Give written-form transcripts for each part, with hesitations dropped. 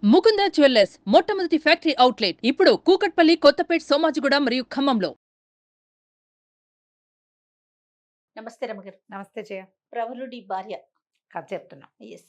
Mukunda jewellers మొట్టమొదటి factory outlet ఇప్పుడు కూకట్పల్లి, కొత్తపేట్, సోమాజిగూడ మరియు ఖమ్మంలో. నమస్తే రమగారు. నమస్తే జయ. ప్రవరుడి భార్య కథ చెప్తున్నా. ఎస్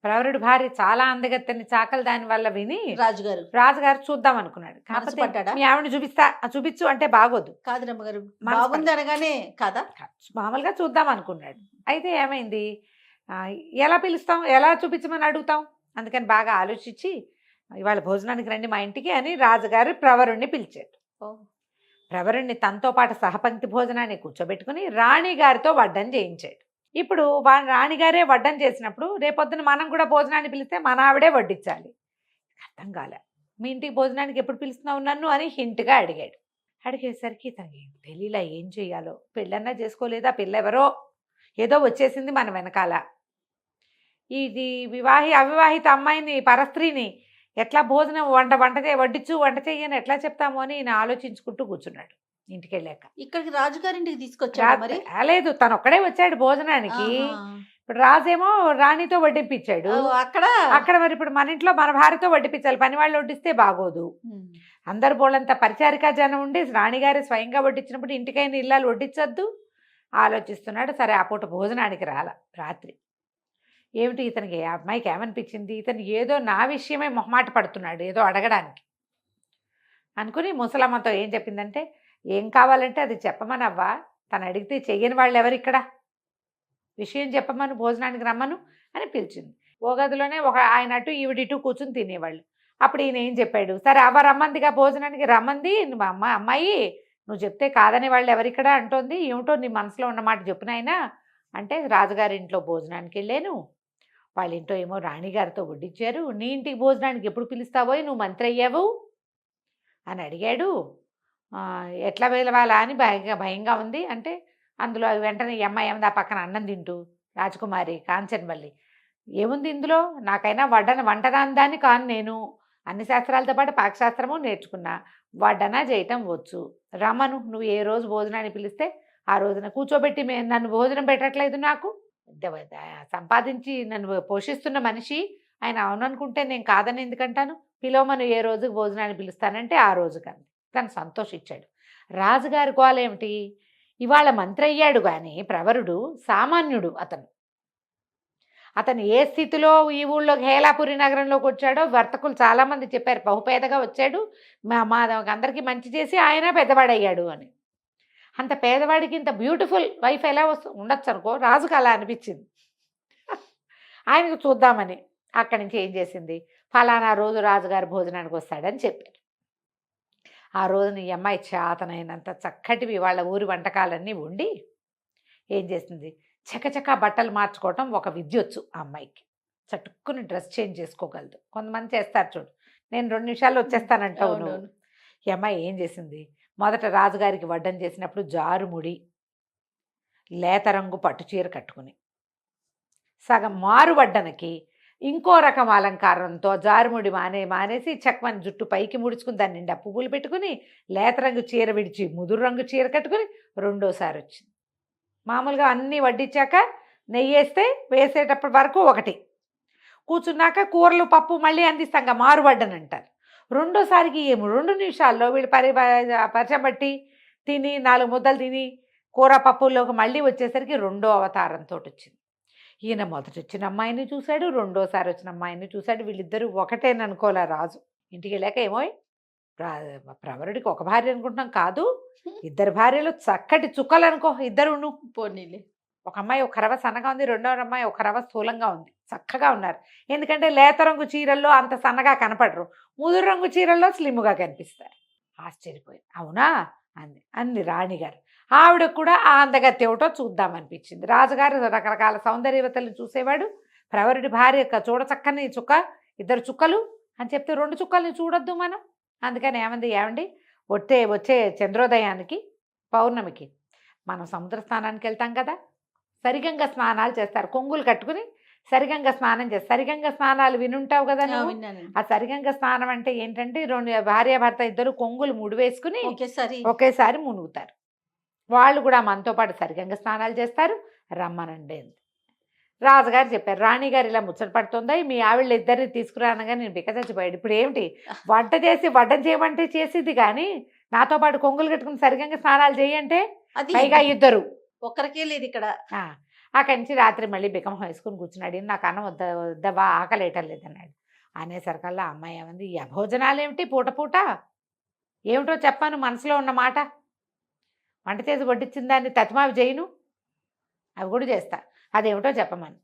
ప్రవరుడి భార్య చాలా అందగత్తని చాకలి దాని వల్ల విని రాజుగారు రాజుగారు చూద్దాం అనుకున్నాడు. మనసు కాకపోతే పడ్డాడా? మీ ఆవిడని చూపించు అంటే బాగోదు. కాదు రమ్మగారు, మనసు బాగుంది అనగానే కాదా? మామూలుగా చూద్దాం అనుకున్నాడు. అయితే ఏమైంది, ఎలా పిలుస్తాం, ఎలా చూపించమని అడుగుతాం. అందుకని బాగా ఆలోచించి ఇవాళ భోజనానికి రండి మా ఇంటికి అని రాజుగారు ప్రవరుణ్ణి పిలిచాడు. ఓ, ప్రవరుణ్ణి తనతో పాటు సహపంక్తి భోజనాన్ని కూర్చోబెట్టుకుని రాణిగారితో వడ్డం చేయించాడు. ఇప్పుడు రాణిగారే వడ్డం చేసినప్పుడు రేపొద్దున మనం కూడా భోజనాన్ని పిలిస్తే మన ఆవిడే వడ్డించాలి. అర్థం కాలే. మీ ఇంటికి భోజనానికి ఎప్పుడు పిలుస్తున్నావు నన్ను అని హింట్గా అడిగాడు. అడిగేసరికి తనకి తెలియలా ఏం చెయ్యాలో. పెళ్ళన్నా చేసుకోలేదా, పిల్లెవరో ఏదో వచ్చేసింది మన వెనకాల. ఇది అవివాహిత అమ్మాయిని, పరస్త్రీని ఎట్లా భోజనం వంట చెయ్యని ఎట్లా చెప్తాము అని నేను ఆలోచించుకుంటూ కూర్చున్నాడు. ఇంటికి వెళ్ళాక ఇక్కడికి రాజుగారింటికి తీసుకొచ్చాడు. మరి లేదు, తను ఒక్కడే వచ్చాడు భోజనానికి. ఇప్పుడు రాజేమో రాణితో వడ్డింపించాడు. అక్కడ మరి ఇప్పుడు మన ఇంట్లో మన భార్యతో వడ్డించాలి. పని వాళ్ళు వడ్డిస్తే బాగోదు. అందరు బోళ్ళంతా పరిచారికా జనం ఉండి రాణిగారి స్వయంగా వడ్డించినప్పుడు ఇంటికైనా ఇల్లాలు వడ్డించొద్దు ఆలోచిస్తున్నాడు. సరే ఆ పూట భోజనానికి రాత్రి ఏమిటి ఇతనికి, ఆ అమ్మాయికి ఏమనిపించింది, ఇతను ఏదో నా విషయమే మొహమాట పడుతున్నాడు ఏదో అడగడానికి అనుకుని ముసలమ్మతో ఏం చెప్పిందంటే, ఏం కావాలంటే అది చెప్పమనవ్వా, తను అడిగితే చెయ్యని వాళ్ళు ఎవరిక్కడ, విషయం చెప్పమను, భోజనానికి రమ్మను అని పిలిచింది. ఓ గదిలోనే ఆయన అటు ఈవిడిటు కూర్చుని తినేవాళ్ళు. అప్పుడు ఈయన ఏం చెప్పాడు, సరే అవ్వ రమ్మందిగా భోజనానికి రమ్మంది, అమ్మాయి నువ్వు చెప్తే కాదని వాళ్ళు ఎవరిక్కడ అంటోంది, ఏమిటో నీ మనసులో ఉన్నమాట చెప్పునైనా అంటే, రాజుగారింట్లో భోజనానికి వెళ్ళాను, వాళ్ళ ఇంట్లో ఏమో రాణిగారితో వడ్డించారు, నీ ఇంటికి భోజనానికి ఎప్పుడు పిలుస్తావో, నువ్వు మంత్రి అయ్యావు అని అడిగాడు. ఎట్లా పిలవాలా అని భయంగా ఉంది అంటే, అందులో వెంటనే ఈ అమ్మాయి ఏముంది ఆ పక్కన అన్నం తింటూ, రాజకుమారి కాంచన్మల్లి, ఏముంది ఇందులో, నాకైనా వంటరాందాన్ని కాను, నేను అన్ని శాస్త్రాలతో పాటు పాకశాస్త్రము నేర్చుకున్నా, వడ్డన చేయటం వచ్చు, రమ్మను, నువ్వు ఏ రోజు భోజనాన్ని పిలిస్తే ఆ రోజున కూర్చోబెట్టి నన్ను భోజనం పెట్టట్లేదు, నాకు సంపాదించి నన్ను పోషిస్తున్న మనిషి ఆయన అవుననుకుంటే నేను కాదని ఎందుకంటాను, పిలవమను ఏ రోజుకి భోజనాన్ని పిలుస్తానంటే ఆ రోజు కానీ తను సంతోషించాడు. రాజుగారి గోల ఏమిటి, ఇవాళ మంత్రి అయ్యాడు కానీ ప్రవరుడు సామాన్యుడు. అతను ఏ స్థితిలో ఈ ఊళ్ళో హేలాపురి నగరంలోకి వచ్చాడో వర్తకులు చాలామంది చెప్పారు, బహుపేదగా వచ్చాడు, మా అందరికీ మంచి చేసి ఆయన పెద్దవాడయ్యాడు అని. అంత పేదవాడికి ఇంత బ్యూటిఫుల్ వైఫ్ ఎలా ఉండొచ్చు అనుకో, రాజుకు అలా అనిపించింది. ఆయనకు చూద్దామని అక్కడి నుంచి ఏం చేసింది, ఫలానా రోజు రాజుగారి భోజనానికి వస్తాడని చెప్పారు. ఆ రోజున ఈ అమ్మాయి చేతనైనంత చక్కటివి వాళ్ళ ఊరి వంటకాలన్నీ వండి ఏం చేసింది, చకచకా బట్టలు మార్చుకోవటం ఒక విద్యొచ్చు ఆ అమ్మాయికి. చటుక్కుని డ్రెస్ చేంజ్ చేసుకోగలదు. కొంతమంది చేస్తారు చూడు, నేను 2 నిమిషాల్లో వచ్చేస్తానంటావు నువ్వు. ఈ అమ్మాయి ఏం చేసింది, మొదట రాజుగారికి వడ్డం చేసినప్పుడు జారుముడి లేత రంగు పట్టుచీర కట్టుకుని, సగం మారు వడ్డనకి ఇంకో రకం అలంకారంతో జారుముడి మానేసి చక్కమని జుట్టు పైకి ముడుచుకుని దాని నిండా పువ్వులు పెట్టుకుని లేత రంగు చీర విడిచి ముదురు రంగు చీర కట్టుకుని రెండోసారి వచ్చింది. మామూలుగా అన్నీ వడ్డించాక నెయ్యి వేసేటప్పటి వరకు ఒకటి, కూర్చున్నాక కూరలు పప్పు మళ్ళీ అందిస్తాం మారు వడ్డని అంటారు. రెండోసారికి ఏమో 2 నిమిషాల్లో వీళ్ళు పరిచబట్టి తిని 4 ముద్దలు తిని కూర పప్పుల్లోకి మళ్ళీ వచ్చేసరికి రెండో అవతారంతో వచ్చింది. ఈయన మొదట వచ్చిన అమ్మాయిని చూశాడు, రెండోసారి వచ్చిన అమ్మాయిని చూశాడు. వీళ్ళిద్దరూ ఒకటేననుకోలే రాజు. ఇంటికి వెళ్ళాక ఏమో ప్రవరుడికి ఒక భార్య అనుకుంటున్నాం, కాదు 2 భార్యలు చక్కటి చుక్కలు అనుకో, ఇద్దరును. పోనీలే, ఒక అమ్మాయి ఒక రవ సన్నగా ఉంది, రెండో అమ్మాయి ఒక రవ స్థూలంగా ఉంది. చక్కగా ఉన్నారు. ఎందుకంటే లేత రంగు చీరల్లో అంత సన్నగా కనపడరు, ముదురు రంగు చీరల్లో స్లిమ్గా కనిపిస్తారు. ఆశ్చర్యపోయింది. అవునా అంది రాణిగారు. ఆవిడకు కూడా ఆ అందగత్తి ఏమిటో చూద్దామనిపించింది. రాజుగారు రకరకాల సౌందర్యవతలను చూసేవాడు. ప్రవరుడి భార్య చూడ చక్కని చుక్క, 2 చుక్కలు అని చెప్తే 2 చుక్కల్ని చూడొద్దు మనం. అందుకని ఏమండి వచ్చే చంద్రోదయానికి పౌర్ణమికి మనం సముద్ర స్నానానికి వెళ్తాం కదా, సరిగంగ స్నానాలు చేస్తారు, కొంగులు కట్టుకుని సరిగంగ స్నానం చేస్తారు. సరిగంగ స్నానాలు వినుంటావు కదా నువ్వు. ఆ సరిగంగ స్నానం అంటే ఏంటంటే, 2 భార్యాభర్త ఇద్దరు కొంగులు ముడివేసుకుని ఒకేసారి మునుగుతారు. వాళ్ళు కూడా మనతో పాటు సరిగంగ స్నానాలు చేస్తారు, రమ్మనండి. రాజుగారు చెప్పారు, రాణిగారు ఇలా ముచ్చట పడుతుందా, మీ ఆవిళ్ళ ఇద్దరిని తీసుకురానగా నేను బిక్క చచ్చిపోయాడు. ఇప్పుడు ఏమిటి వంట చేసి వడ్డం చేయమంటే చేసిద్ది, కానీ నాతో పాటు కొంగులు కట్టుకుని సరిగ్గా స్నానాలు చేయంటే అది పైగా ఇద్దరు. ఒక్కరికే లేదు ఇక్కడ. అక్కడి నుంచి రాత్రి మళ్ళీ బికం వేసుకుని కూర్చున్నాడు. నాకు అన్నం వద్దవా, ఆకలేయటం లేదన్నాడు. అనేసరికల్లా అమ్మాయి ఏమంది, ఈ అభోజనాలు ఏమిటి పూట పూట, ఏమిటో చెప్పాను మనసులో ఉన్న మాట, వంట చేసి వడ్డించిన దాన్ని తతిమావి చేయను, అవి కూడా చేస్తా, అదేమిటో చెప్పమని.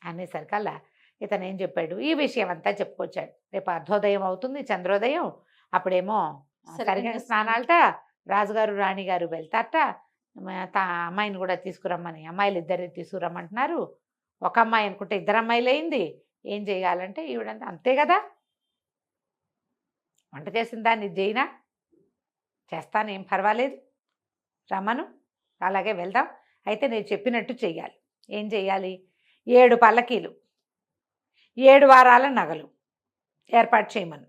అనేసరికల్లా ఇతను ఏం చెప్పాడు, ఈ విషయం అంతా చెప్పుకొచ్చాడు. రేపు అర్ధోదయం అవుతుంది, చంద్రోదయం, అప్పుడేమో సరిగ్గా స్నానాలట, రాజుగారు రాణిగారు వెళ్తారట, అమ్మాయిని కూడా తీసుకురమ్మని, అమ్మాయిలు ఇద్దరిని తీసుకురమ్మంటున్నారు. ఒక అమ్మాయి అనుకుంటే ఇద్దరు అమ్మాయిలు అయింది. ఏం చేయాలంటే ఈవిడంతా అంతే కదా, వంట చేసిన దాన్ని చేయనా, చేస్తాను, ఏం పర్వాలేదు, రమ్మను, అలాగే వెళ్దాం, అయితే నేను చెప్పినట్టు చెయ్యాలి. ఏం చెయ్యాలి, 7 పల్లకీలు 7 వారాల నగలు ఏర్పాటు చేయమను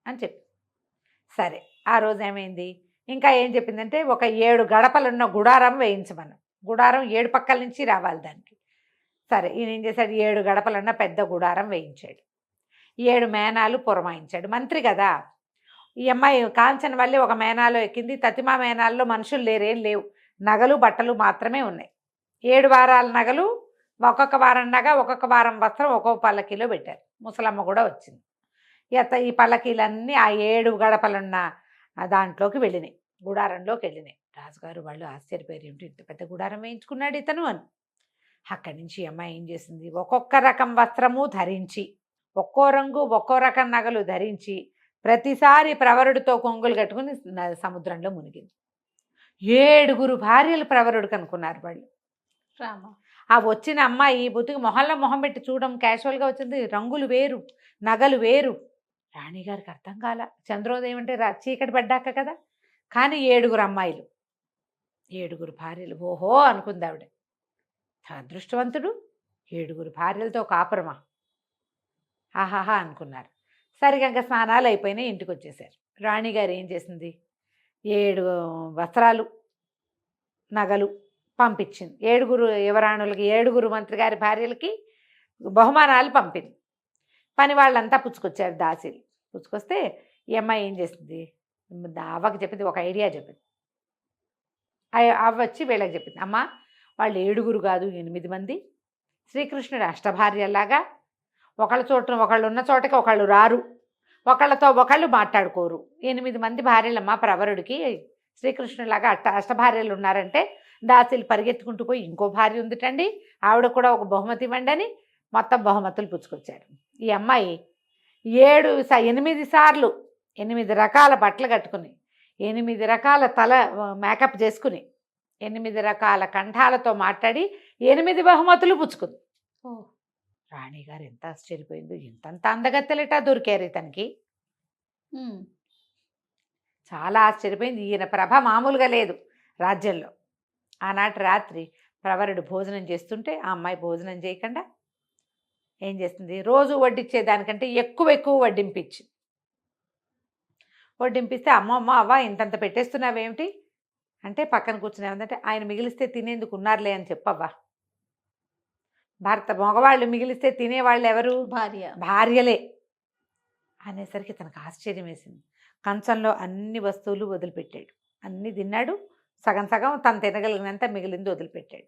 అని చెప్పి. సరే, ఆ రోజు ఏమైంది, ఇంకా ఏం చెప్పిందంటే ఒక 7 గడపలున్న గుడారం వేయించమను. గుడారం 7 పక్కల నుంచి రావాలి దానికి. సరే, ఈయన ఏం చేశాడు, 7 గడపలున్న పెద్ద గుడారం వేయించాడు. 7 మేనాలు పురమాయించాడు. మంత్రి కదా, ఈ అమ్మాయి కాంచన వల్లే ఒక మేనాలో ఎక్కింది. తతిమా మేనాల్లో మనుషులు లేరేం లేవు, నగలు బట్టలు మాత్రమే ఉన్నాయి. 7 వారాల నగలు, ఒక్కొక్క వారం నగ, ఒక్కొక్క వారం వస్త్రం ఒక్కొక్క పల్లకీలో పెట్టారు. ముసలమ్మ కూడా వచ్చింది. ఈ పల్లకీలన్నీ ఆ 7 గడపలున్న దాంట్లోకి వెళ్ళినాయి, గుడారంలోకి వెళ్ళినాయి. రాజుగారు వాళ్ళు ఆశ్చర్యపోయారు, ఏమిటి ఇంత పెద్ద గుడారం వేయించుకున్నాడు ఇతను అని. అక్కడి నుంచి అమ్మాయి ఏం చేసింది, ఒక్కొక్క రకం వస్త్రము ధరించి, ఒక్కో రంగు ఒక్కో రకం నగలు ధరించి, ప్రతిసారి ప్రవరుడితో కొంగులు కట్టుకుని సముద్రంలో మునిగింది. 7 భార్యలు ప్రవరుడికి అనుకున్నారు వాళ్ళు. ఆ వచ్చిన అమ్మాయి బుద్ధికి మొహంలో మొహం పెట్టి చూడడం క్యాజువల్గా వచ్చింది. రంగులు వేరు, నగలు వేరు. రాణిగారికి అర్థం కాల. చంద్రోదయం అంటే చీకటి పడ్డాక కదా. కానీ 7 అమ్మాయిలు, 7 భార్యలు. ఓహో అనుకుంది ఆవిడ, అదృష్టవంతుడు, 7 భార్యలతో కాపురమా, ఆహాహా అనుకున్నారు. సరిగ్గా స్నానాలు అయిపోయినాయి, ఇంటికి వచ్చేసారు. రాణిగారు ఏం చేసింది, 7 వస్త్రాలు నగలు పంపించింది. 7 యువరాణులకి, 7 మంత్రి గారి భార్యలకి బహుమానాలు పంపింది. పని వాళ్ళంతా పుచ్చుకొచ్చారు, దాసీలు పుచ్చుకొస్తే ఈ అమ్మాయి ఏం చేసింది, అవ్వకి చెప్పింది, ఒక ఐడియా చెప్పింది. అవ్వ వచ్చి వీళ్ళకి చెప్పింది, అమ్మ వాళ్ళు 7 కాదు 8 మంది, శ్రీకృష్ణుడు అష్టభార్యలాగా ఒకళ్ళ చోట ఒకళ్ళు ఉన్న చోటకి ఒకళ్ళు రారు, ఒకళ్ళతో ఒకళ్ళు మాట్లాడుకోరు. 8 మంది భార్యలమ్మ ప్రవరుడికి, శ్రీకృష్ణులాగా అష్టభార్యలు ఉన్నారంటే దాసీలు పరిగెత్తుకుంటూ పోయి ఇంకో భార్య ఉందిటండి, ఆవిడ కూడా ఒక బహుమతి ఇవ్వండి అని మొత్తం బహుమతులు పుచ్చుకొచ్చారు. ఈ అమ్మాయి 8 సార్లు 8 రకాల బట్టలు కట్టుకుని, 8 రకాల తల మేకప్ చేసుకుని, 8 రకాల కంఠాలతో మాట్లాడి 8 బహుమతులు పుచ్చుకుంది. రాణిగారు ఎంత ఆశ్చర్యపోయిందో, ఇంతంత అందగత్తెలట దొరికారు ఇతనికి. చాలా ఆశ్చర్యపోయింది. ఈయన ప్రభ మామూలుగా లేదు రాజ్యంలో. ఆనాటి రాత్రి ప్రవరుడు భోజనం చేస్తుంటే ఆ అమ్మాయి భోజనం చేయకుండా ఏం చేస్తుంది, రోజు వడ్డించేదానికంటే ఎక్కువ వడ్డింపిస్తే అమ్మ అవ్వ ఇంతంత పెట్టేస్తున్నావేమిటి అంటే, పక్కన కూర్చుని ఏమందంటే, ఆయన మిగిలిస్తే తినేందుకు ఉన్నారులే అని చెప్పవ్వా. మగవాళ్ళు మిగిలిస్తే తినేవాళ్ళు ఎవరు, భార్యలే అనేసరికి తనకు ఆశ్చర్యం వేసింది. కంచంలో అన్ని వస్తువులు వదిలిపెట్టాడు, అన్నీ తిన్నాడు, సగం తను తినగలిగినంత మిగిలింది వదిలిపెట్టాడు.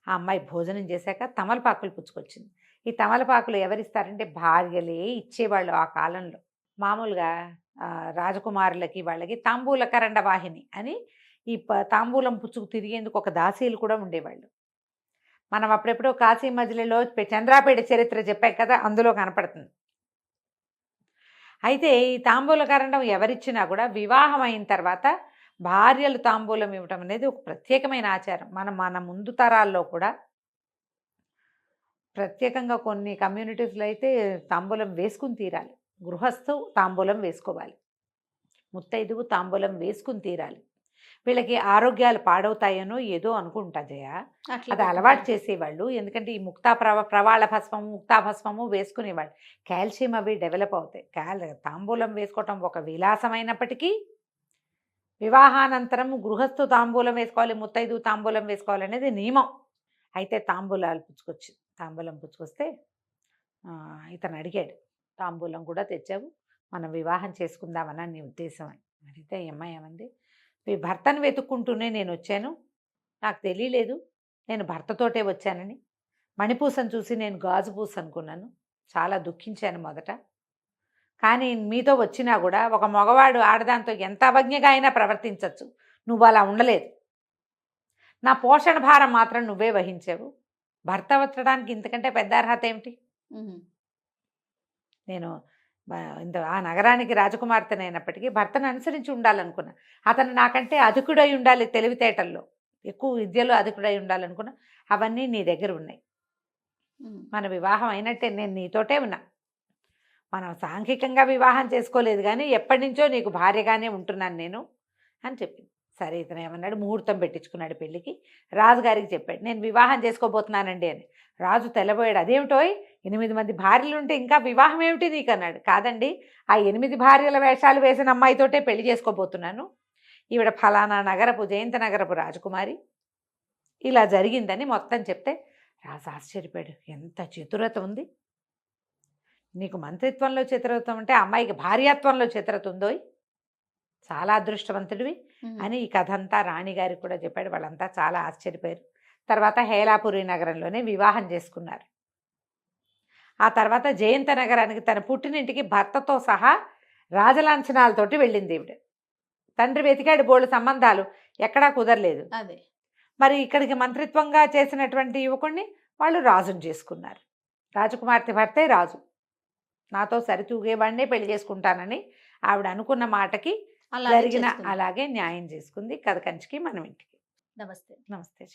ఆ అమ్మాయి భోజనం చేశాక తమలపాకులు పుచ్చుకొచ్చింది. ఈ తమలపాకులు ఎవరిస్తారంటే భార్యలే ఇచ్చేవాళ్ళు ఆ కాలంలో. మామూలుగా రాజకుమారులకి వాళ్ళకి తాంబూల కరండ వాహిని అని ఈ తాంబూలం పుచ్చుకు తిరిగేందుకు ఒక దాసీలు కూడా ఉండేవాళ్ళు. మనం అప్పుడెప్పుడో కాశీ మజిలీలో చంద్రాపేట చరిత్ర చెప్పాం కదా, అందులో కనపడుతుంది. అయితే ఈ తాంబూల కరండం ఎవరిచ్చినా కూడా వివాహం అయిన తర్వాత భార్యలు తాంబూలం ఇవ్వటం అనేది ఒక ప్రత్యేకమైన ఆచారం. మన ముందు తరాల్లో కూడా ప్రత్యేకంగా కొన్ని కమ్యూనిటీస్లో అయితే తాంబూలం వేసుకుని తీరాలి. గృహస్థు తాంబూలం వేసుకోవాలి, ముత్తైదువు తాంబూలం వేసుకుని తీరాలి. వీళ్ళకి ఆరోగ్యాలు పాడవుతాయనో ఏదో అనుకుంటా జయ, అది అలవాటు చేసేవాళ్ళు. ఎందుకంటే ఈ ప్రవాళ భస్మము, ముక్తాభస్మము వేసుకునేవాళ్ళు, కాల్షియం అవి డెవలప్ అవుతాయి. తాంబూలం వేసుకోవటం ఒక విలాసమైనప్పటికీ వివాహానంతరం గృహస్థు తాంబూలం వేసుకోవాలి, ముత్తైదు తాంబూలం వేసుకోవాలి అనేది నియమం. అయితే తాంబూలాలు పుచ్చుకొచ్చింది. తాంబూలం పుచ్చుకొస్తే ఇతను అడిగాడు, తాంబూలం కూడా తెచ్చావు, మనం వివాహం చేసుకుందామని నీ ఉద్దేశం అని. అడిగితే ఈ అమ్మాయి ఏమంది, మీ భర్తను వెతుక్కుంటూనే నేను వచ్చాను, నాకు తెలియలేదు నేను భర్తతోటే వచ్చానని. మణిపూసను చూసి నేను గాజు పూస అనుకున్నాను, చాలా దుఃఖించాను మొదట. కానీ మీతో వచ్చినా కూడా ఒక మగవాడు ఆడదాంతో ఎంత అవజ్ఞగా అయినా ప్రవర్తించవచ్చు, నువ్వు అలా ఉండలేదు. నా పోషణ భారం మాత్రం నువ్వే వహించావు. భర్త వచ్చడానికి ఇంతకంటే పెద్ద అర్హత ఏమిటి? నేను ఆ నగరానికి రాజకుమార్తెనైనప్పటికీ భర్తను అనుసరించి ఉండాలనుకున్నా. అతను నాకంటే అధికుడై ఉండాలి, తెలివితేటల్లో ఎక్కువ విద్యలో అధికుడై ఉండాలనుకున్నా. అవన్నీ నీ దగ్గర ఉన్నాయి. మన వివాహం అయినట్టే, నేను నీతోటే ఉన్నా. మనం సాంఘికంగా వివాహం చేసుకోలేదు కానీ ఎప్పటి నుంచో నీకు భార్యగానే ఉంటున్నాను నేను అని చెప్పింది. సరే, ఇతను ఏమన్నాడు, ముహూర్తం పెట్టించుకున్నాడు పెళ్ళికి. రాజుగారికి చెప్పాడు, నేను వివాహం చేసుకోబోతున్నానండి అని. రాజు తెల్లబోయాడు, అదేమిటోయ్ 8 మంది భార్యలు ఉంటే ఇంకా వివాహం ఏమిటి నీకు అన్నాడు. కాదండి, ఆ 8 భార్యల వేషాలు వేసిన అమ్మాయితోటే పెళ్లి చేసుకోబోతున్నాను, ఈవిడ ఫలానా నగరపు జయంత నగరపు రాజకుమారి, ఇలా జరిగిందని మొత్తం చెప్తే రాజు ఆశ్చర్యపోయాడు. ఎంత చతురత ఉంది నీకు, మంత్రిత్వంలో చతురత ఉంటే అమ్మాయికి భార్యాత్వంలో చతురత ఉందోయ్, చాలా అదృష్టవంతుడివి అని ఈ కథ అంతా రాణిగారికి కూడా చెప్పాడు. వాళ్ళంతా చాలా ఆశ్చర్యపోయారు. తర్వాత హేలాపురి నగరంలోనే వివాహం చేసుకున్నారు. ఆ తర్వాత జయంత నగరానికి తన పుట్టినింటికి భర్తతో సహా రాజలాంఛనాలతోటి వెళ్ళింది ఈవిడ. తండ్రి వెతికాడు బోళ్ళు సంబంధాలు, ఎక్కడా కుదరలేదు. అదే మరి ఇక్కడికి మంత్రిత్వంగా చేసినటువంటి యువకుడిని వాళ్ళు రాజుని చేసుకున్నారు. రాజకుమార్తె భర్తే రాజు, నాతో సరితూగేవాడినే పెళ్లి చేసుకుంటానని ఆవిడ అనుకున్న మాటకి జరిగిన అలాగే న్యాయం చేసుకుంది. కథ కంచికి మనం ఇంటికి. నమస్తే. నమస్తే.